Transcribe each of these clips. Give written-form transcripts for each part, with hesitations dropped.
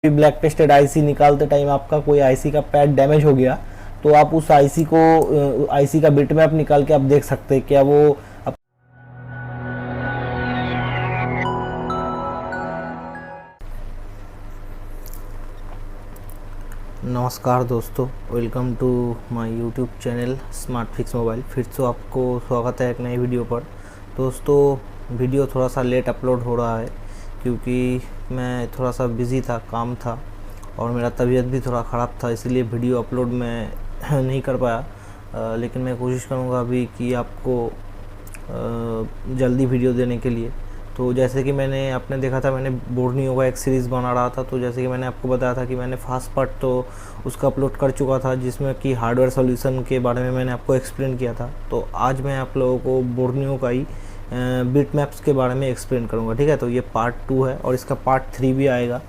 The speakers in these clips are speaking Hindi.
ब्लैक टेस्टेड आईसी निकालते टाइम आपका कोई आईसी का पैड डैमेज हो गया तो आप उस आईसी का बिटमैप निकाल के आप देख सकते हैं क्या वो आप। नमस्कार दोस्तों, welcome to my YouTube channel Smart Fix Mobile. फिर से आपको स्वागत है एक नई वीडियो पर। दोस्तों, वीडियो थोड़ा सा लेट अपलोड हो रहा है क्योंकि मैं थोड़ा सा बिज़ी था, काम था और मेरा तबीयत भी थोड़ा ख़राब था, इसलिए वीडियो अपलोड मैं नहीं कर पाया। लेकिन मैं कोशिश करूँगा अभी कि आपको जल्दी वीडियो देने के लिए। तो जैसे कि आपने देखा था, मैंने बोर्नियो का एक सीरीज़ बना रहा था। तो जैसे कि मैंने आपको बताया था कि मैंने फास्ट पार्ट तो उसका अपलोड कर चुका था, जिसमें कि हार्डवेयर सॉल्यूशन के बारे में मैंने आपको एक्सप्लेन किया था। तो आज मैं आप लोगों को बोर्नियो का ही बिट मैप्स के बारे में एक्सप्लेन करूँगा, ठीक है। तो ये पार्ट 2 है और इसका पार्ट 3 भी आएगा।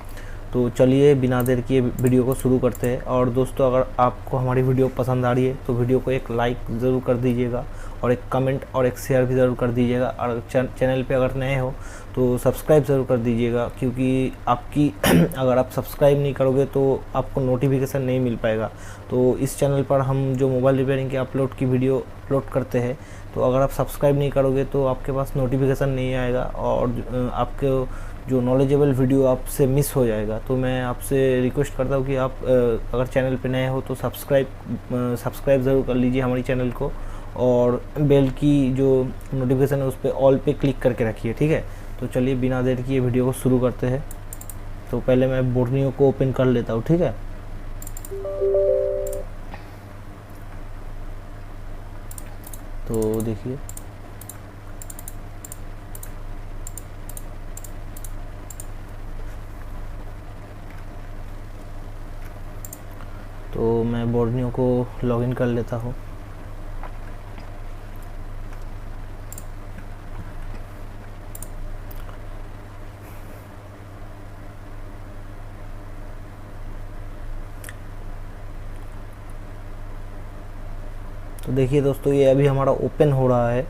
तो चलिए बिना देर किए वीडियो को शुरू करते हैं। और दोस्तों, अगर आपको हमारी वीडियो पसंद आ रही है तो वीडियो को एक लाइक ज़रूर कर दीजिएगा और एक कमेंट और एक शेयर भी ज़रूर कर दीजिएगा। और चैनल पे अगर नए हो तो सब्सक्राइब ज़रूर कर दीजिएगा, क्योंकि आपकी अगर आप सब्सक्राइब नहीं करोगे तो आपको नोटिफिकेशन नहीं मिल पाएगा। तो इस चैनल पर हम जो मोबाइल रिपेयरिंग के अपलोड की वीडियो अपलोड करते हैं, तो अगर आप सब्सक्राइब नहीं करोगे तो आपके पास नोटिफिकेशन नहीं आएगा और आपके जो नॉलेजेबल वीडियो आपसे मिस हो जाएगा। तो मैं आपसे रिक्वेस्ट करता हूँ कि आप अगर चैनल पे नए हो तो सब्सक्राइब ज़रूर कर लीजिए हमारी चैनल को, और बेल की जो नोटिफिकेशन है उस पर ऑल पे क्लिक करके रखिए, ठीक है। तो चलिए बिना देर किए वीडियो को शुरू करते हैं। तो पहले मैं बोर्नियो को ओपन कर लेता हूँ, ठीक है। तो देखिए, तो मैं बोर्नियो को लॉगिन कर लेता हूँ। तो देखिए दोस्तों, ये अभी हमारा ओपन हो रहा है।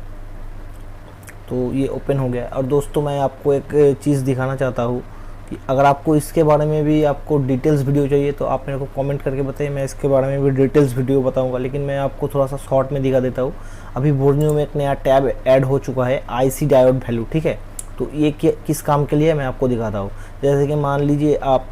तो ये ओपन हो गया। और दोस्तों, मैं आपको एक चीज़ दिखाना चाहता हूँ कि अगर आपको इसके बारे में भी आपको डिटेल्स वीडियो चाहिए तो आप मेरे को कमेंट करके बताइए, मैं इसके बारे में भी डिटेल्स वीडियो बताऊंगा। लेकिन मैं आपको थोड़ा सा शॉर्ट में दिखा देता हूँ। अभी बोर्नियो में एक नया टैब ऐड हो चुका है, आईसी डायोड वैल्यू, ठीक है। तो ये किस काम के लिए मैं आपको दिखाता हूँ। जैसे कि मान लीजिए आप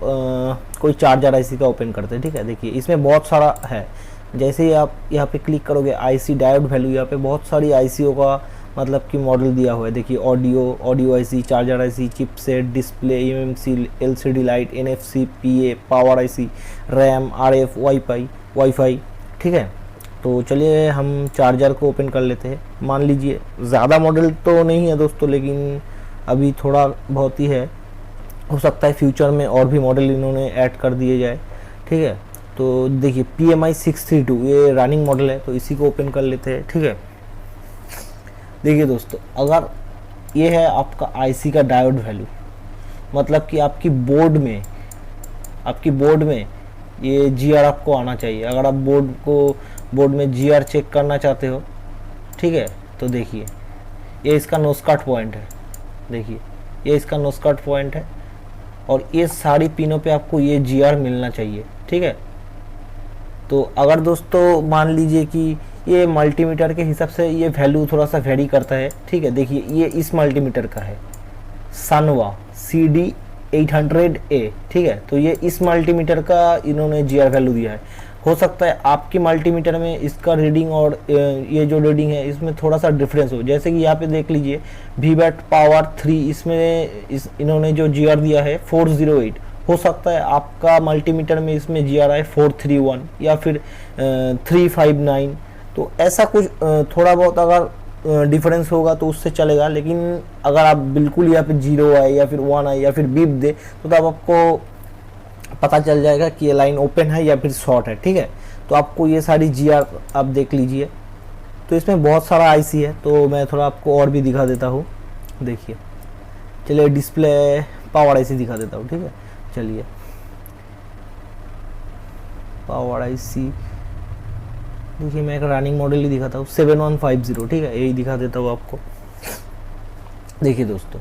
कोई चार्जर आईसी का ओपन करते हैं, ठीक है। देखिए, इसमें बहुत सारा है। जैसे ही आप यहाँ पे क्लिक करोगे आईसी डायोड वैल्यू, यहाँ पे बहुत सारी आईसीओ का मतलब कि मॉडल दिया हुआ है। देखिए, audio IC, charger IC, chipset, display, MMC, LCD light, NFC, PA, power IC, RAM, RF, WiFi, ठीक है। तो चलिए हम चार्जर को ओपन कर लेते हैं। मान लीजिए ज़्यादा मॉडल तो नहीं है दोस्तों, लेकिन अभी थोड़ा बहुत ही है। हो सकता है फ्यूचर में और भी मॉडल इन्होंने ऐड कर दिए जाए, ठीक है। तो देखिए, PMI 632 ये रनिंग मॉडल है, तो इसी को ओपन कर लेते हैं, ठीक है। देखिए दोस्तों, अगर ये है आपका आईसी का डायोड वैल्यू, मतलब कि आपकी बोर्ड में ये जीआर आपको आना चाहिए। अगर आप बोर्ड में जीआर चेक करना चाहते हो, ठीक है, तो देखिए ये इसका नोस्काट पॉइंट है। देखिए, ये इसका नोस्काट पॉइंट है और ये सारी पिनों पे आपको ये जीआर मिलना चाहिए, ठीक है। तो अगर दोस्तों मान लीजिए कि ये मल्टीमीटर के हिसाब से ये वैल्यू थोड़ा सा वेरी करता है, ठीक है। देखिए, ये इस मल्टीमीटर का है, सनवा CD800A, ठीक है। तो ये इस मल्टीमीटर का इन्होंने जीआर वैल्यू दिया है। हो सकता है आपकी मल्टीमीटर में इसका रीडिंग और ये जो रीडिंग है इसमें थोड़ा सा डिफरेंस हो। जैसे कि यहाँ पे देख लीजिए, VBAT पावर 3, इसमें इन्होंने जो जीआर दिया है 408। हो सकता है आपका मल्टीमीटर में इसमें जीआर आए 431 या फिर 359। तो ऐसा कुछ थोड़ा बहुत अगर डिफरेंस होगा तो उससे चलेगा। लेकिन अगर आप बिल्कुल यहाँ पे 0 आए या फिर 1 आए या फिर बीप दे तो तब आपको पता चल जाएगा कि ये लाइन ओपन है या फिर शॉर्ट है, ठीक है। तो आपको ये सारी जीआर आप देख लीजिए। तो इसमें बहुत सारा आईसी है, तो मैं थोड़ा आपको और भी दिखा देता हूँ। देखिए, चलिए डिस्प्ले पावर आईसी दिखा देता हूँ, ठीक है। चलिए, पावर आईसी देखिए, मैं एक रनिंग मॉडल ही दिखाता हूँ, 7150, ठीक है। यही दिखा देता हूँ आपको। देखिए दोस्तों,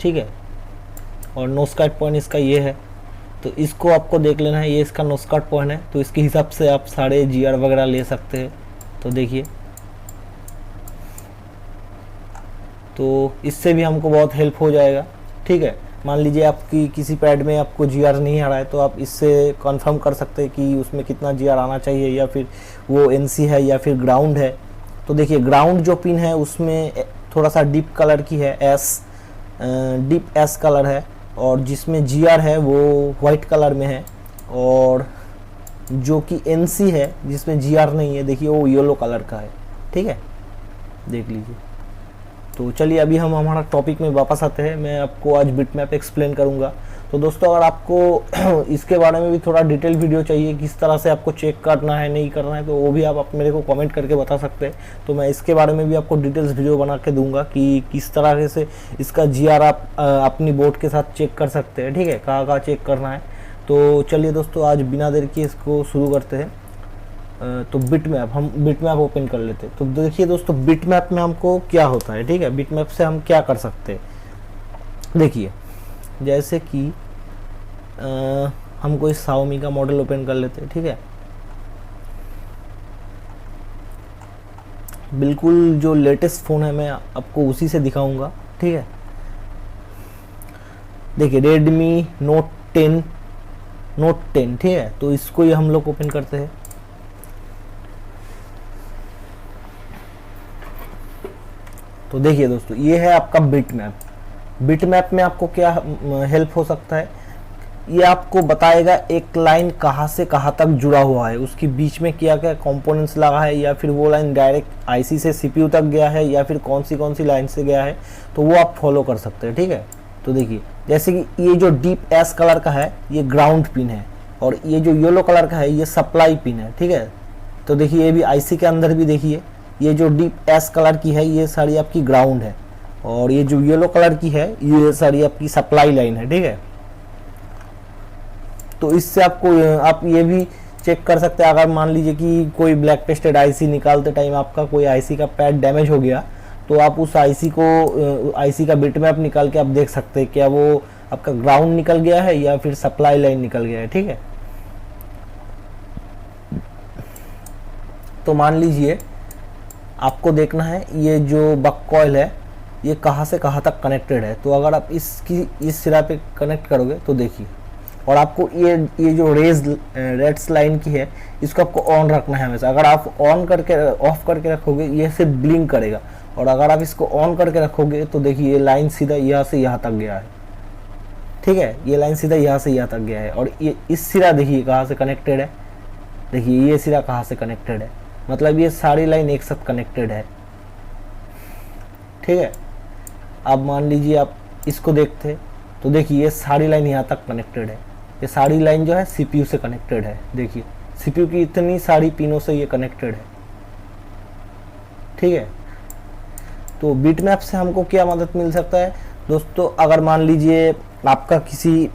ठीक है, और नोज काट पॉइंट इसका ये है, तो इसको आपको देख लेना है, ये इसका नोज काट पॉइंट है, तो इसके हिसाब से आप सारे जीआर वगैरह ले सकते हैं। तो देखिए, तो इससे भी हमको बहुत हेल्प हो जाएगा, ठीक है। मान लीजिए आपकी किसी पैड में आपको जीआर नहीं आ रहा है, तो आप इससे कंफर्म कर सकते हैं कि उसमें कितना जीआर आना चाहिए, या फिर वो एनसी है या फिर ग्राउंड है। तो देखिए, ग्राउंड जो पिन है उसमें थोड़ा सा डीप कलर की है, डीप एस कलर है, और जिसमें जीआर है वो वाइट कलर में है, और जो कि एनसी है जिसमें जीआर नहीं है, देखिए वो येलो कलर का है, ठीक है, देख लीजिए। तो चलिए अभी हम हमारा टॉपिक में वापस आते हैं। मैं आपको आज बिटमैप एक्सप्लेन करूंगा। तो दोस्तों, अगर आपको इसके बारे में भी थोड़ा डिटेल वीडियो चाहिए, किस तरह से आपको चेक करना है नहीं करना है, तो वो भी आप मेरे को कमेंट करके बता सकते हैं। तो मैं इसके बारे में भी आपको डिटेल्स वीडियो बना के दूंगा कि किस तरह से इसका जीआर आप अपनी बोर्ड के साथ चेक कर सकते हैं, ठीक है, कहाँ कहाँ चेक करना है। तो चलिए दोस्तों, आज बिना देर के इसको शुरू करते हैं। तो हम बिटमैप ओपन कर लेते हैं। तो देखिए दोस्तों, बिटमैप में हमको क्या होता है, ठीक है, बिटमैप से हम क्या कर सकते हैं। देखिए, जैसे कि हम कोई Xiaomi का मॉडल ओपन कर लेते हैं, ठीक है, बिल्कुल जो लेटेस्ट फ़ोन है मैं आपको उसी से दिखाऊंगा, ठीक है। देखिए, Redmi Note 10, ठीक है, तो इसको ही हम लोग ओपन करते हैं। तो देखिए दोस्तों, ये है आपका बिटमैप। बिटमैप में आपको क्या हेल्प हो सकता है, ये आपको बताएगा एक लाइन कहाँ से कहाँ तक जुड़ा हुआ है, उसके बीच में क्या क्या कंपोनेंट्स लगा है, या फिर वो लाइन डायरेक्ट आईसी से सीपीयू तक गया है, या फिर कौन सी लाइन से गया है, तो वो आप फॉलो कर सकते हैं, ठीक है। तो देखिए, जैसे कि ये जो डीप एस कलर का है ये ग्राउंड पिन है, और ये जो येलो कलर का है ये सप्लाई पिन है, ठीक है। तो देखिए, ये भी आईसी के अंदर भी देखिए, ये जो डीप एस कलर की है ये सारी आपकी ग्राउंड है, और ये जो येलो कलर की है ये सारी आपकी सप्लाई लाइन है, ठीक है। तो इससे आपको आप ये भी चेक कर सकते हैं, अगर मान लीजिए कि कोई ब्लैक टेस्टेड आईसी निकालते टाइम आपका कोई आईसी का पैड डैमेज हो गया, तो आप उस आईसी का बिटमैप निकाल के आप देख सकते हैं क्या वो आपका ग्राउंड निकल गया है या फिर सप्लाई लाइन निकल गया है, ठीक है। तो मान लीजिए आपको देखना है ये जो बक कॉइल है ये कहाँ से कहाँ तक कनेक्टेड है। तो अगर आप इस सिरा पे कनेक्ट करोगे तो देखिए, और आपको ये जो रेड्स लाइन की है इसको आपको ऑन रखना है हमेशा। अगर आप ऑन करके ऑफ करके रखोगे ये सिर्फ ब्लिंक करेगा, और अगर आप इसको ऑन करके रखोगे तो देखिए ये लाइन सीधा यहाँ से यहाँ तक गया है, ठीक है, ये लाइन सीधा यहाँ से यहाँ तक गया है। और ये इस सिरा देखिए कहाँ से कनेक्टेड है, देखिए ये सिरा कहाँ से कनेक्टेड है, मतलब ये सारी लाइन एक साथ कनेक्टेड है, ठीक है। अब मान लीजिए आप इसको देखते तो देखिए ये सारी लाइन यहाँ तक कनेक्टेड है, ये सारी लाइन जो है सीपीयू से कनेक्टेड है, देखिए सीपीयू की इतनी सारी पिनों से ये कनेक्टेड है, ठीक है। तो बिटमैप से हमको क्या मदद मिल सकता है दोस्तों, अगर मान लीजिए आपका किसी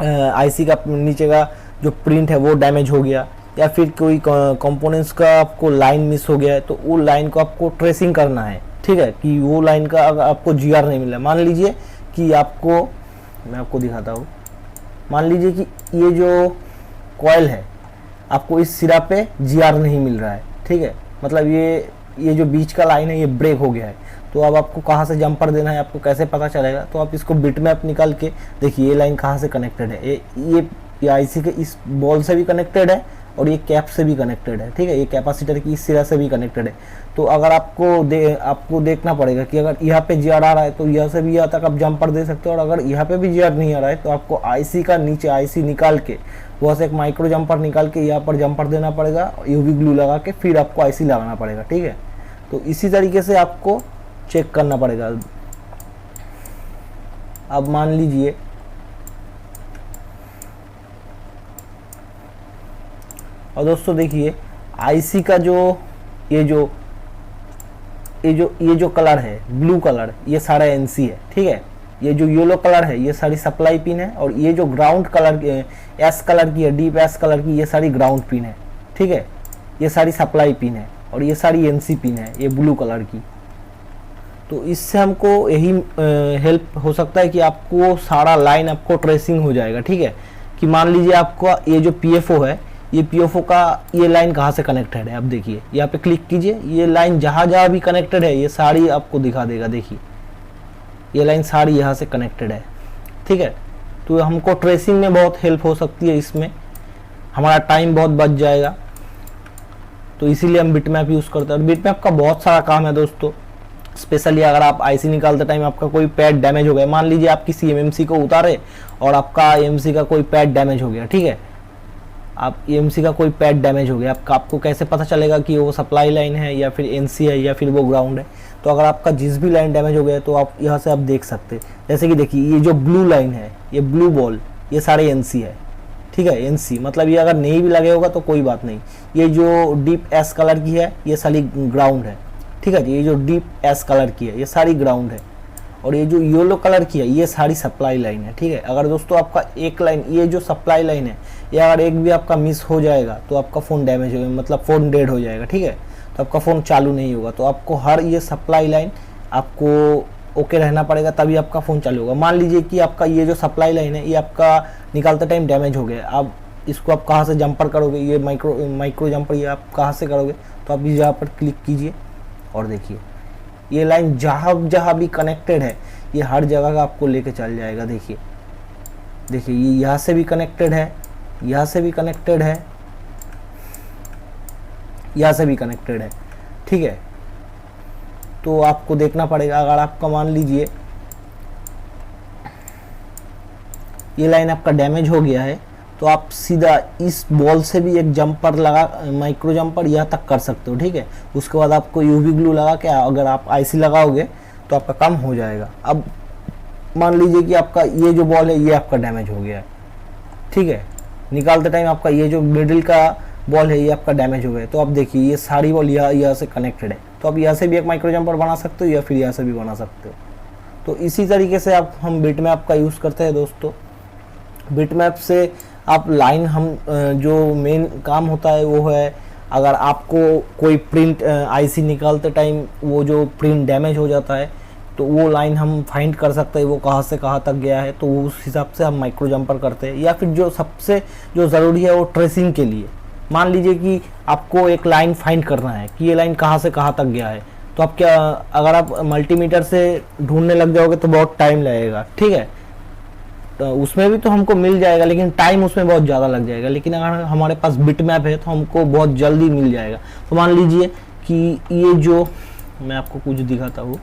आईसी का नीचे का जो प्रिंट है वो डैमेज हो गया, या फिर कोई कंपोनेंट्स का आपको लाइन मिस हो गया है, तो वो लाइन को आपको ट्रेसिंग करना है, ठीक है, कि वो लाइन का अगर आपको जीआर नहीं मिला, मान लीजिए कि आपको, मैं आपको दिखाता हूँ, मान लीजिए कि ये जो कॉइल है आपको इस सिरा पे जीआर नहीं मिल रहा है, ठीक है, मतलब ये जो बीच का लाइन है ये ब्रेक हो गया है। तो अब आपको कहाँ से जंपर देना है, आपको कैसे पता चलेगा, तो आप इसको बिटमैप निकाल के देखिए ये लाइन कहाँ से कनेक्टेड है, ये आईसी के इस बॉल से भी कनेक्टेड है, और ये कैप से भी कनेक्टेड है, ठीक है, ये कैपेसिटर की इस सिरा से भी कनेक्टेड है। तो अगर आपको देखना पड़ेगा कि अगर यहाँ पे जीआर आ रहा है तो यहाँ से भी यहाँ तक आप जंपर दे सकते हो, और अगर यहाँ पे भी जीआर नहीं आ रहा है तो आपको आईसी का नीचे आईसी निकाल के वहाँ से एक माइक्रो जंपर निकाल के यहाँ पर जंपर देना पड़ेगा, यूवी ग्लू लगा के फिर आपको आईसी लगाना पड़ेगा, ठीक है। तो इसी तरीके से आपको चेक करना पड़ेगा। अब मान लीजिए और दोस्तों देखिए आईसी का ये जो कलर है ब्लू कलर, ये सारा एनसी है, ठीक है। ये जो येलो कलर है ये सारी सप्लाई पिन है, और ये जो ग्राउंड कलर एस कलर की है, डीप एस कलर की, ये सारी ग्राउंड पिन है, ठीक है, ये सारी सप्लाई पिन है, और ये सारी एनसी पिन है ये ब्लू कलर की। तो इससे हमको यही हेल्प हो सकता है कि आपको सारा लाइन आपको ट्रेसिंग हो जाएगा। ठीक है, कि मान लीजिए आपको ये जो पीएफओ है, ये पीएफओ का ये लाइन कहाँ से कनेक्टेड है। आप देखिए यहाँ पे क्लिक कीजिए, ये लाइन जहाँ जहाँ भी कनेक्टेड है ये सारी आपको दिखा देगा। देखिए ये लाइन सारी यहाँ से कनेक्टेड है। ठीक है, तो हमको ट्रेसिंग में बहुत हेल्प हो सकती है, इसमें हमारा टाइम बहुत बच जाएगा। तो इसीलिए हम बिटमैप यूज़ करते हैं। और बिटमैप का बहुत सारा काम है दोस्तों, स्पेशली अगर आप आईसी निकालते टाइम आपका कोई पैड डैमेज हो गया, मान लीजिए आप किसी एमएमसी को उतारे और आपका एमएमसी का कोई पैड डैमेज हो गया। ठीक है, आप एमएमसी का कोई पैड डैमेज हो गया, आपको कैसे पता चलेगा कि वो सप्लाई लाइन है या फिर एनसी है या फिर वो ग्राउंड है। तो अगर आपका जिस भी लाइन डैमेज हो गया तो आप यहाँ से आप देख सकते हैं। जैसे कि देखिए ये जो ब्लू लाइन है, ये ब्लू बॉल, ये सारे एनसी है। ठीक है, एनसी मतलब ये अगर नहीं भी लगे होगा तो कोई बात नहीं। ये जो डीप एस कलर की है ये सारी ग्राउंड है। ठीक है, ये जो डीप एस कलर की है ये सारी ग्राउंड है। और ये जो येलो कलर की है ये सारी सप्लाई लाइन है। ठीक है, अगर दोस्तों आपका एक लाइन, ये जो सप्लाई लाइन है, ये अगर एक भी आपका मिस हो जाएगा तो आपका फ़ोन डैमेज हो, मतलब फ़ोन डेड हो जाएगा। ठीक है, तो आपका फ़ोन चालू नहीं होगा। तो आपको हर ये सप्लाई लाइन आपको ओके रहना पड़ेगा, तभी आपका फ़ोन चालू होगा। मान लीजिए कि आपका ये जो सप्लाई लाइन है ये आपका निकालते टाइम डैमेज हो गया, अब इसको आप कहाँ से जंपर करोगे, ये माइक्रो जंपर ये आप कहाँ से करोगे। तो आप यहाँ पर क्लिक कीजिए और देखिए ये लाइन जहाँ जहाँ भी कनेक्टेड है ये हर जगह का आपको लेके चल जाएगा। देखिए देखिए ये यहाँ से भी कनेक्टेड है, यहाँ से भी कनेक्टेड है, यहाँ से भी कनेक्टेड है। ठीक है, तो आपको देखना पड़ेगा। अगर आपका मान लीजिए ये लाइन आपका डैमेज हो गया है तो आप सीधा इस बॉल से भी एक जंपर लगा, माइक्रो जंपर यहाँ तक कर सकते हो। ठीक है, उसके बाद आपको यूवी ग्लू लगा के अगर आप आईसी लगाओगे तो आपका काम हो जाएगा। अब मान लीजिए कि आपका ये जो बॉल है ये आपका डैमेज हो गया है। ठीक है, निकालते टाइम आपका ये जो मिडिल का बॉल है ये आपका डैमेज हो गया है। तो आप देखिए ये सारी बॉल यहाँ से कनेक्टेड है। तो आप यहाँ से भी एक माइक्रो जंपर बना सकते हो या फिर यहाँ से भी बना सकते हो। तो इसी तरीके से आप हम बिटमैप का यूज़ करते हैं दोस्तों। बिटमैप से आप लाइन हम जो मेन काम होता है वो है, अगर आपको कोई प्रिंट आईसी निकालते टाइम वो जो प्रिंट डैमेज हो जाता है तो वो लाइन हम फाइंड कर सकते हैं वो कहाँ से कहाँ तक गया है। तो उस हिसाब से हम माइक्रो जंपर करते हैं। या फिर जो सबसे जो ज़रूरी है वो ट्रेसिंग के लिए, मान लीजिए कि आपको एक लाइन फाइंड करना है कि ये लाइन कहाँ से कहाँ तक गया है, तो आप क्या, अगर आप मल्टीमीटर से ढूंढने लग जाओगे तो बहुत टाइम लगेगा। ठीक है, तो उसमें भी तो हमको मिल जाएगा लेकिन टाइम उसमें बहुत ज़्यादा लग जाएगा। लेकिन अगर हमारे पास बिटमैप है तो हमको बहुत जल्दी मिल जाएगा। तो मान लीजिए कि ये जो मैं आपको कुछ दिखाता हूँ,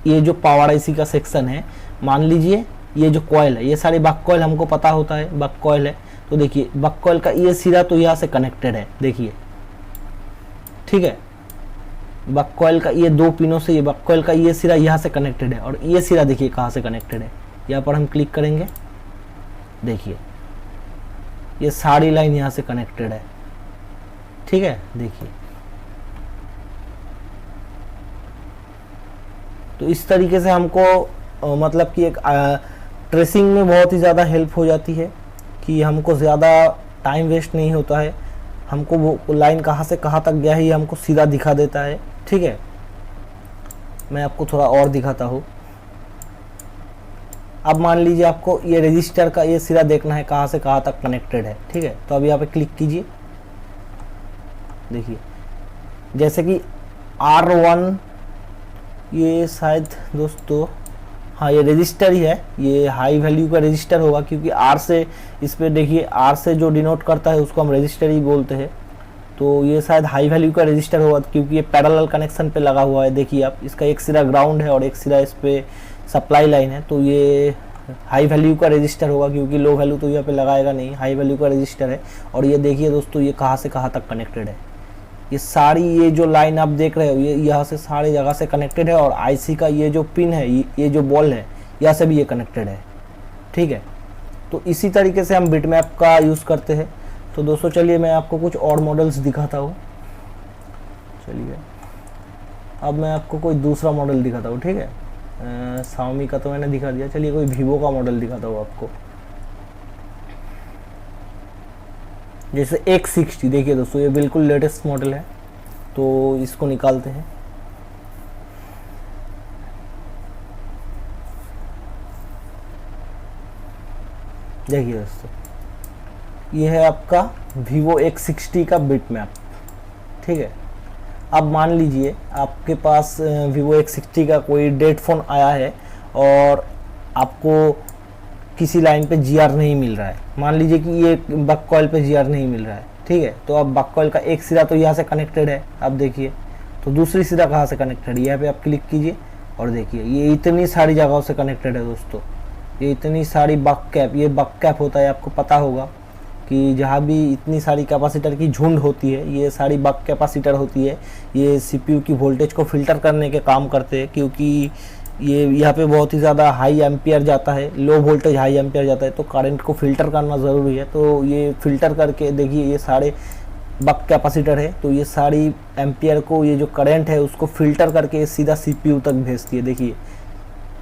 ये जो पावर आईसी का सेक्शन है, मान लीजिए ये जो कॉइल है, ये सारे बक कॉइल हमको पता होता है बक कॉइल है। तो देखिए बक कॉइल का ये सिरा तो यहाँ से कनेक्टेड है। देखिए ठीक है, बक कॉइल का ये दो पिनों से ये बक कॉइल का ये सिरा यहाँ से कनेक्टेड है। और ये सिरा देखिए कहाँ से कनेक्टेड है, यहाँ पर हम क्लिक करेंगे, देखिए ये सारी लाइन यहाँ से कनेक्टेड है। ठीक है, देखिए तो इस तरीके से हमको मतलब कि एक ट्रेसिंग में बहुत ही ज़्यादा हेल्प हो जाती है कि हमको ज़्यादा टाइम वेस्ट नहीं होता है। हमको वो लाइन कहाँ से कहाँ तक गया है ये हमको सीधा दिखा देता है। ठीक है, मैं आपको थोड़ा और दिखाता हूँ। अब मान लीजिए आपको ये रजिस्टर का ये सिरा देखना है कहाँ से कहाँ तक कनेक्टेड है। ठीक है, तो अब यहाँ पे क्लिक कीजिए, देखिए जैसे कि R1, ये शायद दोस्तों हाँ ये रजिस्टर ही है, ये हाई वैल्यू का रजिस्टर होगा क्योंकि R से इस पे देखिए R से जो डिनोट करता है उसको हम रजिस्टर ही बोलते हैं। तो ये शायद हाई वैल्यू का रजिस्टर होगा क्योंकि ये पैरेलल कनेक्शन पे लगा हुआ है। देखिए आप, इसका एक सिरा ग्राउंड है और एक सिरा इस पे सप्लाई लाइन है। तो ये हाई वैल्यू का रजिस्टर होगा क्योंकि लो वैल्यू तो यहाँ पे लगाएगा नहीं, हाई वैल्यू का रजिस्टर है। और ये देखिए दोस्तों ये कहाँ से कहाँ तक कनेक्टेड है। ये सारी ये जो लाइन आप देख रहे हो ये यहाँ से सारी जगह से कनेक्टेड है। और आईसी का ये जो पिन है, ये जो बॉल है, यहाँ से भी ये कनेक्टेड है। ठीक है, तो इसी तरीके से हम बिटमैप का यूज़ करते हैं। तो दोस्तों चलिए मैं आपको कुछ और मॉडल्स दिखाता हूँ। चलिए अब मैं आपको कोई दूसरा मॉडल दिखाता हूँ। ठीक है, Xiaomi का तो मैंने दिखा दिया, चलिए कोई Vivo का मॉडल दिखाता हूँ आपको। जैसे X60, देखिए दोस्तों ये बिल्कुल लेटेस्ट मॉडल है। तो इसको निकालते हैं, देखिए दोस्तों, ये है आपका Vivo X60 का बिट मैप। ठीक है, अब मान लीजिए आपके पास Vivo X60 का कोई डेड फ़ोन आया है और आपको किसी लाइन पे GR नहीं मिल रहा है। मान लीजिए कि ये बक कॉइल पे GR नहीं मिल रहा है। ठीक है, तो अब बक कॉइल का एक सिरा तो यहाँ से कनेक्टेड है, आप देखिए, तो दूसरी सिरा कहाँ से कनेक्टेड है, यहाँ पे आप क्लिक कीजिए और देखिए ये इतनी सारी जगहों से कनेक्टेड है दोस्तों। ये इतनी सारी बक कैप, ये बक कैप होता है, आपको पता होगा कि जहाँ भी इतनी सारी कैपेसिटर की झुंड होती है, ये सारी बक कैपेसिटर होती है। ये सीपीयू की वोल्टेज को फिल्टर करने के काम करते हैं, क्योंकि ये यहाँ पे बहुत ही ज़्यादा हाई एम्पियर जाता है, लो वोल्टेज हाई एम्पियर जाता है, तो करंट को फिल्टर करना ज़रूरी है। तो ये फिल्टर करके देखिए, ये सारे बक कैपेसिटर है, तो ये सारी एम्पियर को, ये जो करंट है उसको फिल्टर करके सीधा सीपीयू तक भेजती है। देखिए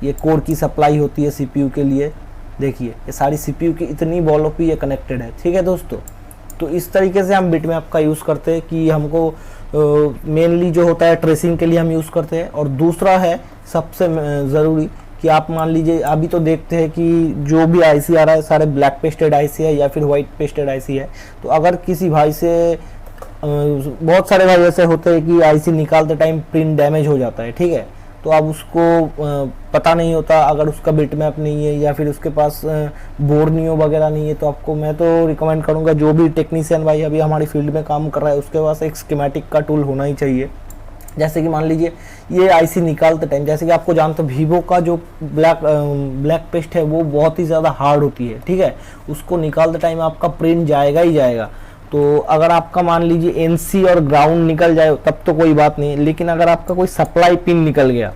ये कोर की सप्लाई होती है सीपीयू के लिए। देखिए ये सारी सीपीयू की इतनी बॉलों पे ये कनेक्टेड है। ठीक है दोस्तों, तो इस तरीके से हम बिटमैप का यूज़ करते हैं कि हमको मेनली जो होता है ट्रेसिंग के लिए हम यूज़ करते हैं। और दूसरा है सबसे ज़रूरी कि आप मान लीजिए, अभी तो देखते हैं कि जो भी आईसी आ रहा है सारे ब्लैक पेस्टेड आईसी है या फिर वाइट पेस्टेड आईसी है। तो अगर किसी भाई से बहुत सारे भाई ऐसे होते हैं कि आईसी निकालते टाइम प्रिंट डैमेज हो जाता है। ठीक है, तो अब उसको पता नहीं होता, अगर उसका बिटमैप नहीं है या फिर उसके पास बोर्नियो वगैरह नहीं है, तो आपको मैं तो रिकमेंड करूंगा, जो भी टेक्नीशियन भाई अभी हमारी फील्ड में काम कर रहा है उसके पास एक स्कीमेटिक का टूल होना ही चाहिए। जैसे कि मान लीजिए ये आईसी निकालते टाइम, जैसे कि आपको जानते हो वीवो का जो ब्लैक पेस्ट है वो बहुत ही ज़्यादा हार्ड होती है। ठीक है, उसको निकालते टाइम आपका प्रिंट जाएगा ही जाएगा। तो अगर आपका मान लीजिए एनसी और ग्राउंड निकल जाए तब तो कोई बात नहीं, लेकिन अगर आपका कोई सप्लाई पिन निकल गया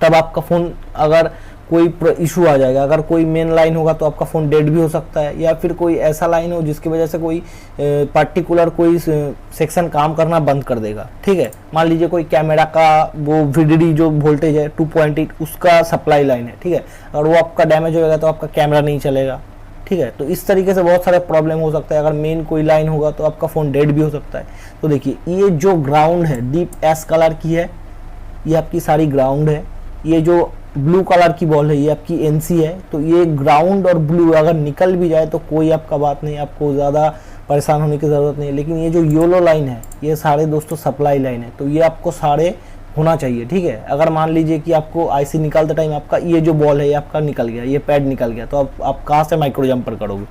तब आपका फ़ोन, अगर कोई इशू आ जाएगा। अगर कोई मेन लाइन होगा तो आपका फ़ोन डेड भी हो सकता है, या फिर कोई ऐसा लाइन हो जिसकी वजह से कोई पर्टिकुलर कोई सेक्शन काम करना बंद कर देगा। ठीक है, मान लीजिए कोई कैमरा का वो VDD जो वोल्टेज है 2.8 उसका सप्लाई लाइन है। ठीक है, अगर वो आपका डैमेज हो जाएगा तो आपका कैमरा नहीं चलेगा। ठीक है, तो इस तरीके से बहुत सारे प्रॉब्लम हो सकता है। अगर मेन कोई लाइन होगा तो आपका फ़ोन डेड भी हो सकता है। तो देखिए ये जो ग्राउंड है डीप एस कलर की है, ये आपकी सारी ग्राउंड है। ये जो ब्लू कलर की बॉल है ये आपकी एनसी है। तो ये ग्राउंड और ब्लू अगर निकल भी जाए तो कोई आपका बात नहीं, आपको ज़्यादा परेशान होने की ज़रूरत नहीं है। लेकिन ये जो येलो लाइन है ये सारे दोस्तों सप्लाई लाइन है, तो ये आपको सारे होना चाहिए। ठीक है, अगर मान लीजिए कि आपको आईसी निकालते टाइम आपका ये जो बॉल है ये आपका निकल गया, ये पैड निकल गया, तो आप कहाँ से माइक्रो जंपर करोगे?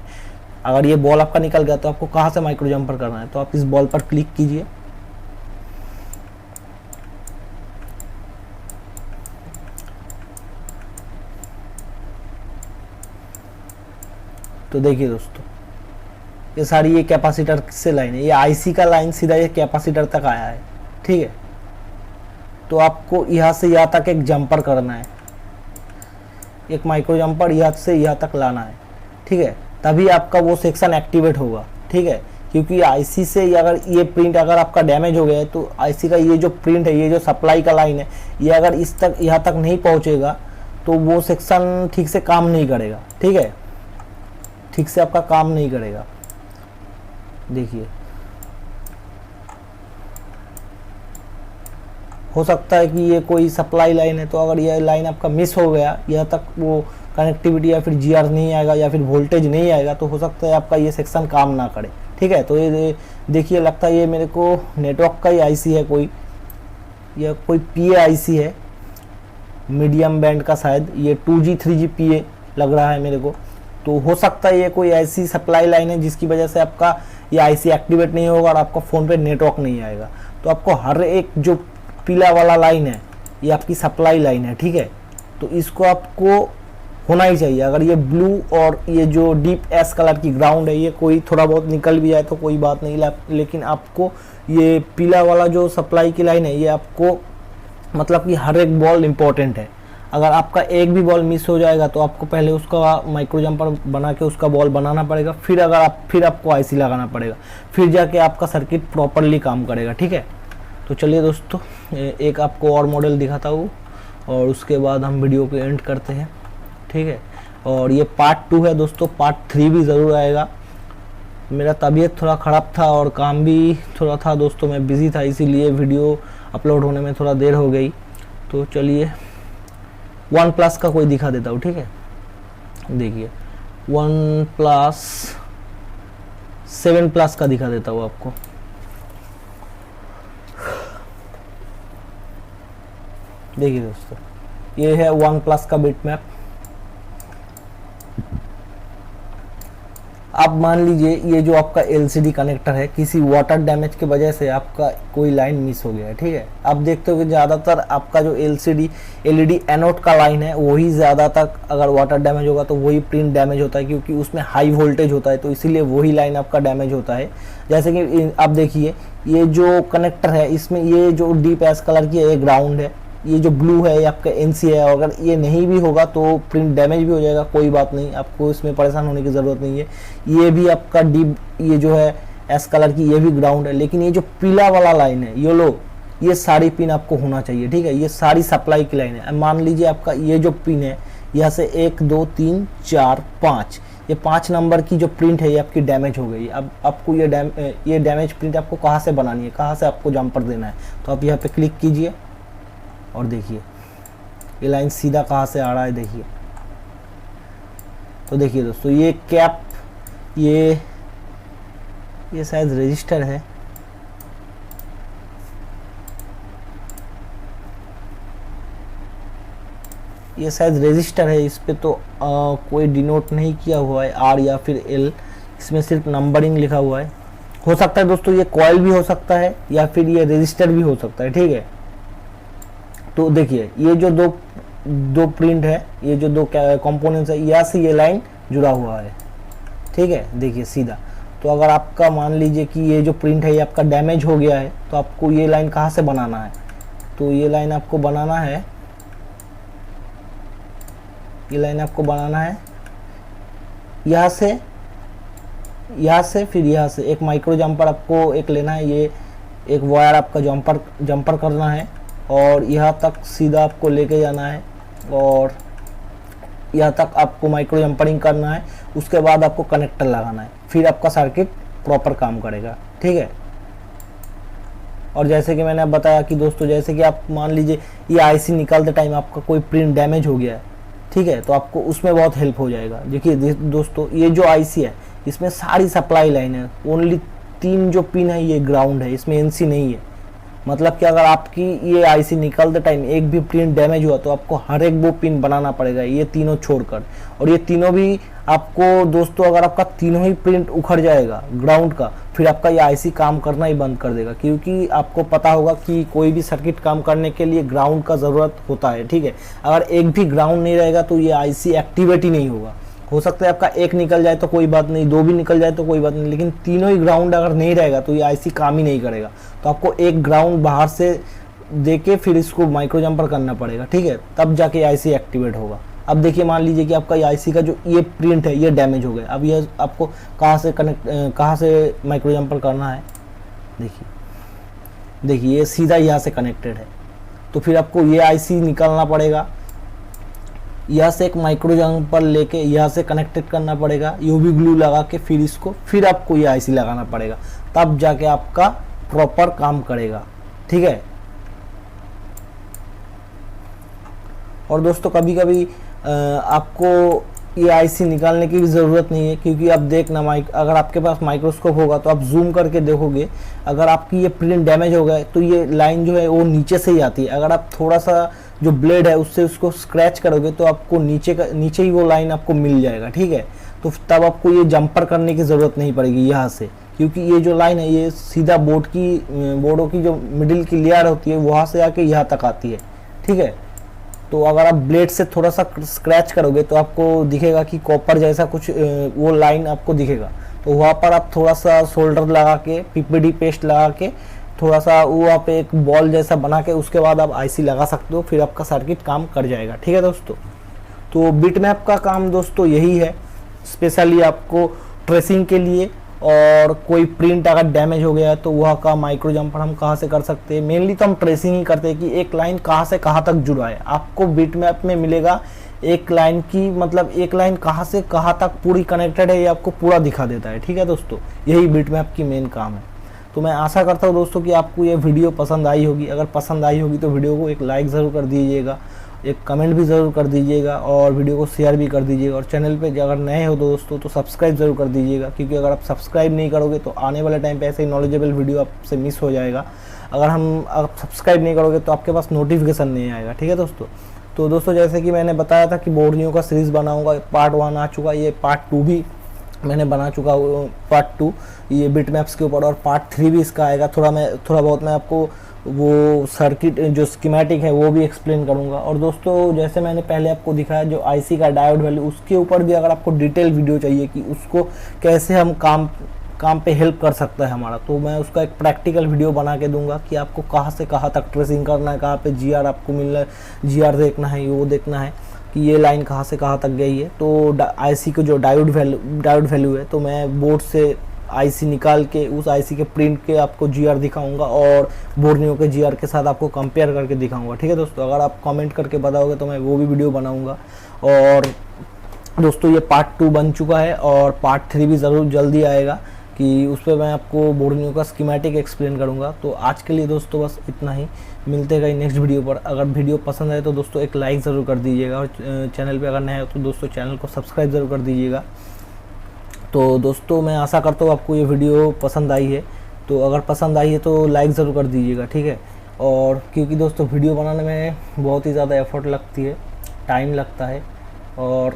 अगर ये बॉल आपका निकल गया तो आपको कहाँ से माइक्रो जंपर करना है? तो आप इस बॉल पर क्लिक कीजिए, तो देखिए दोस्तों ये सारी ये कैपेसिटर से लाइन है, ये आईसी का लाइन सीधा ये कैपेसिटर तक आया है। ठीक है, तो आपको यहाँ से यहाँ तक एक जंपर करना है, एक माइक्रो जंपर यहाँ से यहाँ तक लाना है। ठीक है, तभी आपका वो सेक्शन एक्टिवेट होगा। ठीक है, क्योंकि आईसी से अगर ये प्रिंट अगर आपका डैमेज हो गया है तो आईसी का ये जो प्रिंट है, ये जो सप्लाई का लाइन है, ये अगर इस तक यहाँ तक नहीं पहुँचेगा तो वो सेक्शन ठीक से काम नहीं करेगा। ठीक है, ठीक से आपका काम नहीं करेगा। देखिए हो सकता है कि ये कोई सप्लाई लाइन है, तो अगर ये लाइन आपका मिस हो गया, यहाँ तक वो कनेक्टिविटी या फिर जीआर नहीं आएगा या फिर वोल्टेज नहीं आएगा, तो हो सकता है आपका ये सेक्शन काम ना करे। ठीक है, तो ये देखिए लगता है ये मेरे को नेटवर्क का ही आईसी है कोई, या कोई पीए आईसी है मीडियम बैंड का, शायद ये 2G 3G पीए लग रहा है मेरे को। तो हो सकता है ये कोई ऐसी सप्लाई लाइन है जिसकी वजह से आपका ये आईसी एक्टिवेट नहीं होगा और आपका फ़ोन पे नेटवर्क नहीं आएगा। तो आपको हर एक जो पीला वाला लाइन है ये आपकी सप्लाई लाइन है। ठीक है, तो इसको आपको होना ही चाहिए। अगर ये ब्लू और ये जो डीप एस कलर की ग्राउंड है ये कोई थोड़ा बहुत निकल भी जाए तो कोई बात नहीं, लेकिन आपको ये पीला वाला जो सप्लाई की लाइन है ये आपको मतलब कि हर एक बॉल इम्पोर्टेंट है। अगर आपका एक भी बॉल मिस हो जाएगा तो आपको पहले उसका माइक्रो जंपर बना के उसका बॉल बनाना पड़ेगा, फिर आपको आईसी लगाना पड़ेगा, फिर जाके आपका सर्किट प्रॉपरली काम करेगा। ठीक है, तो चलिए दोस्तों एक आपको और मॉडल दिखाता हूँ और उसके बाद हम वीडियो को एंड करते हैं। ठीक है, और ये पार्ट 2 है दोस्तों, पार्ट 3 भी ज़रूर आएगा। मेरा तबीयत थोड़ा ख़राब था और काम भी थोड़ा था दोस्तों, मैं बिज़ी था, इसीलिए वीडियो अपलोड होने में थोड़ा देर हो गई। तो चलिए OnePlus का कोई दिखा देता हूँ। ठीक है, देखिए OnePlus 7 Plus का दिखा देता हूँ आपको। देखिए दोस्तों, ये है OnePlus का बिट मैप। आप मान लीजिए ये जो आपका LCD कनेक्टर है, किसी वाटर डैमेज की वजह से आपका कोई लाइन मिस हो गया है, ठीक है। आप देखते हो कि ज़्यादातर आपका जो LCD LED एनोड का लाइन है वही ज़्यादातर अगर वाटर डैमेज होगा तो वही प्रिंट डैमेज होता है, क्योंकि उसमें हाई वोल्टेज होता है, तो इसीलिए वही लाइन आपका डैमेज होता है। जैसे कि आप देखिए ये जो कनेक्टर है, इसमें ये जो डीप ऐश कलर की है ये ग्राउंड है, ये जो ब्लू है ये आपका NC है। अगर ये नहीं भी होगा तो प्रिंट डैमेज भी हो जाएगा, कोई बात नहीं, आपको इसमें परेशान होने की ज़रूरत नहीं है। ये भी आपका डीप, ये जो है एस कलर की, ये भी ग्राउंड है। लेकिन ये जो पीला वाला लाइन है ये लो, ये सारी पिन आपको होना चाहिए, ठीक है। ये सारी सप्लाई की लाइन है। मान लीजिए आपका ये जो पिन है यहाँ से 1 2 3 4 5, ये 5 नंबर की जो प्रिंट है ये आपकी डैमेज हो गई। अब आपको ये डैमेज प्रिंट आपको कहाँ से बनानी है, कहाँ से आपको जम्पर देना है, तो आप यहाँ पे क्लिक कीजिए और देखिए ये लाइन सीधा कहाँ से आ रहा है, देखिए। तो देखिए दोस्तों, ये कैप, ये शायद रजिस्टर है, ये शायद रजिस्टर है। इस पे तो कोई डिनोट नहीं किया हुआ है R या फिर L, इसमें सिर्फ नंबरिंग लिखा हुआ है। हो सकता है दोस्तों ये कॉइल भी हो सकता है या फिर ये रजिस्टर भी हो सकता है, ठीक है। तो देखिए ये जो दो प्रिंट है, ये जो 2 कंपोनेंट्स है, यहाँ से ये लाइन जुड़ा हुआ है, ठीक है। देखिए सीधा, तो अगर आपका मान लीजिए कि ये जो प्रिंट है ये आपका डैमेज हो गया है, तो आपको ये लाइन कहाँ से बनाना है, तो ये लाइन आपको बनाना है, ये लाइन आपको बनाना है यहाँ से फिर यहाँ से एक माइक्रो जंपर आपको एक लेना है, ये एक वायर आपका जंपर करना है और यहाँ तक सीधा आपको लेके जाना है और यहाँ तक आपको माइक्रो जंपरिंग करना है। उसके बाद आपको कनेक्टर लगाना है, फिर आपका सर्किट प्रॉपर काम करेगा, ठीक है। और जैसे कि मैंने अब बताया कि दोस्तों, जैसे कि आप मान लीजिए ये IC निकालते टाइम आपका कोई प्रिंट डैमेज हो गया है, ठीक है, तो आपको उसमें बहुत हेल्प हो जाएगा। देखिए दोस्तों, ये जो IC है इसमें सारी सप्लाई लाइन है, ओनली 3 जो पिन है ये ग्राउंड है, इसमें NC नहीं है। मतलब कि अगर आपकी ये IC निकलते टाइम एक भी प्रिंट डैमेज हुआ तो आपको हर एक वो पिन बनाना पड़ेगा, ये तीनों छोड़कर। और ये तीनों भी आपको दोस्तों, अगर आपका तीनों ही प्रिंट उखड़ जाएगा ग्राउंड का, फिर आपका ये IC काम करना ही बंद कर देगा, क्योंकि आपको पता होगा कि कोई भी सर्किट काम करने के लिए ग्राउंड का ज़रूरत होता है, ठीक है। अगर एक भी ग्राउंड नहीं रहेगा तो ये IC एक्टिवेट ही नहीं होगा। हो सकता है आपका एक निकल जाए तो कोई बात नहीं, 2 भी निकल जाए तो कोई बात नहीं, लेकिन तीनों ही ग्राउंड अगर नहीं रहेगा तो ये IC काम ही नहीं करेगा। तो आपको एक ग्राउंड बाहर से देके फिर इसको माइक्रो जंपर करना पड़ेगा, ठीक है, तब जाके IC एक्टिवेट होगा। अब देखिए, मान लीजिए कि आपका IC का जो ये प्रिंट है ये डैमेज हो गया। अब ये आपको कहाँ से माइक्रो जंपर करना है, देखिए ये सीधा यहाँ से कनेक्टेड है, तो फिर आपको ये IC निकालना पड़ेगा, यहाँ से एक माइक्रो जंपर लेके यहाँ से कनेक्टेड करना पड़ेगा, UV ग्लू लगा के फिर आपको ये IC लगाना पड़ेगा, तब जाके आपका प्रॉपर काम करेगा, ठीक है। और दोस्तों, कभी कभी आपको ये IC निकालने की भी ज़रूरत नहीं है, क्योंकि आप देखना अगर आपके पास माइक्रोस्कोप होगा तो आप जूम करके देखोगे, अगर आपकी ये प्रिंट डैमेज हो गया तो ये लाइन जो है वो नीचे से ही आती है। अगर आप थोड़ा सा जो ब्लेड है उससे उसको स्क्रैच करोगे तो आपको नीचे ही वो लाइन आपको मिल जाएगा, ठीक है। तो तब आपको ये जंपर करने की ज़रूरत नहीं पड़ेगी यहाँ से, क्योंकि ये जो लाइन है ये सीधा बोर्डों की जो मिडिल की लेयर होती है वहाँ से आके यहाँ तक आती है, ठीक है। तो अगर आप ब्लेड से थोड़ा सा स्क्रैच करोगे तो आपको दिखेगा कि कॉपर जैसा कुछ वो लाइन आपको दिखेगा, तो वहाँ पर आप थोड़ा सा सोल्डर लगा के PPD पेस्ट लगा के थोड़ा सा वहाँ पे एक बॉल जैसा बना के उसके बाद आप IC लगा सकते हो, फिर आपका सर्किट काम कर जाएगा, ठीक है दोस्तों। तो बिटमैप का काम दोस्तों यही है, स्पेशली आपको ट्रेसिंग के लिए। और कोई प्रिंट अगर डैमेज हो गया है तो वह का माइक्रो जंपर हम कहाँ से कर सकते हैं, मेनली तो हम ट्रेसिंग ही करते हैं कि एक लाइन कहाँ से कहाँ तक जुड़ा है। आपको बिटमैप में मिलेगा एक लाइन की, मतलब एक लाइन कहाँ से कहाँ तक पूरी कनेक्टेड है, ये आपको पूरा दिखा देता है, ठीक है दोस्तों। यही बिटमैप की मेन काम है। तो मैं आशा करता हूँ दोस्तों कि आपको ये वीडियो पसंद आई होगी। अगर पसंद आई होगी तो वीडियो को एक लाइक ज़रूर कर दीजिएगा। एक कमेंट भी ज़रूर कर दीजिएगा और वीडियो को शेयर भी कर दीजिएगा। और चैनल पे अगर नए हो तो दोस्तों तो सब्सक्राइब ज़रूर कर दीजिएगा, क्योंकि अगर आप सब्सक्राइब नहीं करोगे तो आने वाले टाइम पे ऐसे ही नॉलेजेबल वीडियो आपसे मिस हो जाएगा। अगर आप सब्सक्राइब नहीं करोगे तो आपके पास नोटिफिकेशन नहीं आएगा, ठीक है दोस्तों। तो दोस्तों जैसे कि मैंने बताया था कि बोर्नियो का सीरीज़ बनाऊँगा, पार्ट 1 आ चुका, ये पार्ट 2 भी मैंने बना चुका हूँ, पार्ट 2 ये बिट मैप्स के ऊपर, और पार्ट 3 भी इसका आएगा। थोड़ा बहुत मैं आपको वो सर्किट जो स्कीमेटिक है वो भी एक्सप्लेन करूंगा। और दोस्तों जैसे मैंने पहले आपको दिखाया जो आईसी का डायोड वैल्यू, उसके ऊपर भी अगर आपको डिटेल वीडियो चाहिए कि उसको कैसे हम काम पे हेल्प कर सकता है हमारा, तो मैं उसका एक प्रैक्टिकल वीडियो बना के दूंगा कि आपको कहाँ से कहाँ तक ट्रेसिंग करना है, कहाँ पे जीआर आपको मिल रहा है, जीआर देखना है, वो देखना है कि ये लाइन कहाँ से कहाँ तक गई है। तो आईसी का जो डायोड वैल्यू है, तो मैं बोर्ड से आईसी निकाल के उस आईसी के प्रिंट के आपको जीआर दिखाऊंगा और बोर्नियो के जीआर के साथ आपको कंपेयर करके दिखाऊंगा, ठीक है दोस्तों। अगर आप कमेंट करके बताओगे तो मैं वो भी वीडियो बनाऊंगा। और दोस्तों ये पार्ट 2 बन चुका है और पार्ट 3 भी ज़रूर जल्दी आएगा कि उस पर मैं आपको बोर्नियो का स्कीमेटिक एक्सप्लेन करूंगा। तो आज के लिए दोस्तों बस इतना ही, मिलते हैं नेक्स्ट वीडियो पर। अगर वीडियो पसंद आए तो दोस्तों एक लाइक ज़रूर कर दीजिएगा, और चैनल पे अगर नए हो तो दोस्तों चैनल को सब्सक्राइब ज़रूर कर दीजिएगा। तो दोस्तों मैं आशा करता हूँ आपको ये वीडियो पसंद आई है, तो अगर पसंद आई है तो लाइक ज़रूर कर दीजिएगा, ठीक है। और क्योंकि दोस्तों वीडियो बनाने में बहुत ही ज़्यादा एफर्ट लगती है, टाइम लगता है, और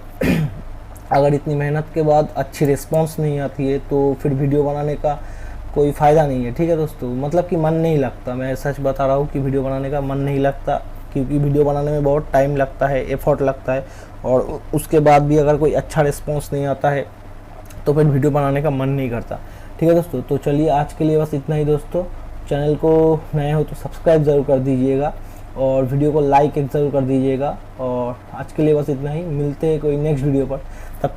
अगर इतनी मेहनत के बाद अच्छी रिस्पांस नहीं आती है तो फिर वीडियो बनाने का कोई फ़ायदा नहीं है, ठीक है दोस्तों। मतलब कि मन नहीं लगता, मैं सच बता रहा हूँ कि वीडियो बनाने का मन नहीं लगता, क्योंकि वीडियो बनाने में बहुत टाइम लगता है, एफर्ट लगता है, और उसके बाद भी अगर कोई अच्छा रिस्पॉन्स नहीं आता है तो फिर वीडियो बनाने का मन नहीं करता, ठीक है दोस्तों। तो चलिए आज के लिए बस इतना ही दोस्तों। चैनल को नए हो तो सब्सक्राइब ज़रूर कर दीजिएगा और वीडियो को लाइक ज़रूर कर दीजिएगा। और आज के लिए बस इतना ही, मिलते हैं कोई नेक्स्ट वीडियो पर।